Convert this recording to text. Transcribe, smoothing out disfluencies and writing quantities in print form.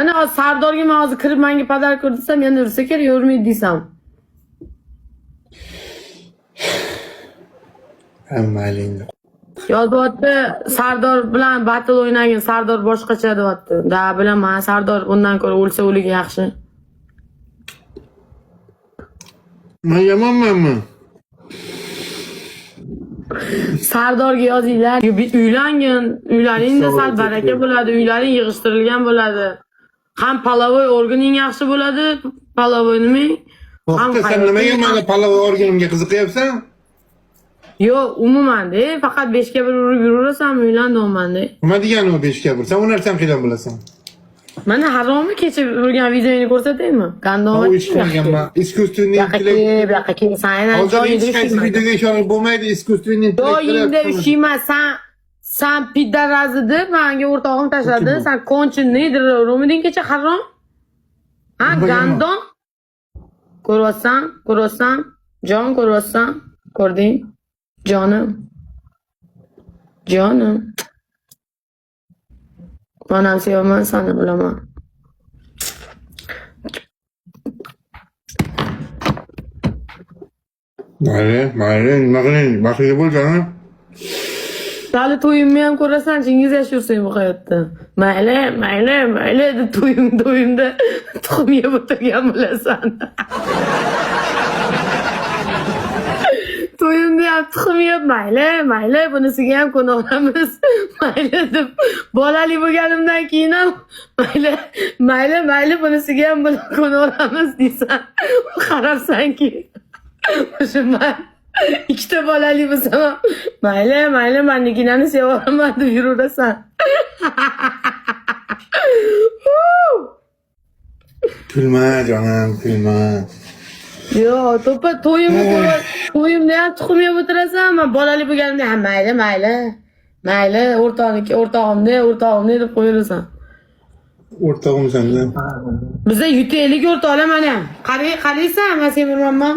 Mana hozir Sardorga men hozir kirib menga podarka ur desam, yana ursa kerak, urmaydi desam. Hammalingni. Yozyapti, Sardor bilan battle o'ynagin, Sardor boshqacha deyapti. Da bilaman, Sardor undan ko'ra o'lsa o'ligi yaxshi. Men yomonmanmi? Sardorga yozinglar, uylangin, uylaringda sal baraka bo'ladi, uylaring yig'ishtirilgan bo'ladi. Ham palovoy organing yaxshi bo'ladi, palovoy nima? Ham Sen nimaga meni palovoy organimga qiziqyapsan? Yo'q, umuman-da, faqat 5 ga 1 urib yurasanmi, uylandimman-da. Nima degani u 5 ga 1? Sen u narsani qilib bilasan. Mana harommi kecha urgan videoni ko'rsataymi? Gandoma. O ish qilganman. Искусственный интеллект. Bu yoqqa kelsan, Hozir hech qaysi videoga ishonib bo'lmaydi, искусственный интеллект. Doyingda ushima, sen piddaraz deb menga o'rtog'im tashladi. Sen konchi nedir? Romiding kecha harom? Ha, gandon. Ko'rsan? Jon ko'rsan? Ko'rding? Jonim. Manam sevaman seni bilaman. Mayli, nima qiling? Baxtli bo'lgani. Hali to'yimni ham ko'rasan, chingiz yashursan bu hayotda. Mayli deb to'yimda tuxum yeb o'tirgan bo'lasan. To'yimda ham tuxum yeb, mayli bunisiga ham ko'naveramiz. Mayli deb bolali bo'lganimdan keyin ham mayli bunisiga ham ko'naveramiz deysan. Qarabsanki o'shaman ikkita bolali bo'lsam, mayli mennikinani sevaman deb yuraverasan. Kulma jonim, kulma. Yo'q, to'pa to'yimda ham tuxum yeb o'tirasan, men bolali bo'lganimda ham mayli o'rtog'imni deb qo'yirasan. O'rtog'im senda. Biza yutaylik o'rtoqlar mana. Qaraysan, men semirmanmi?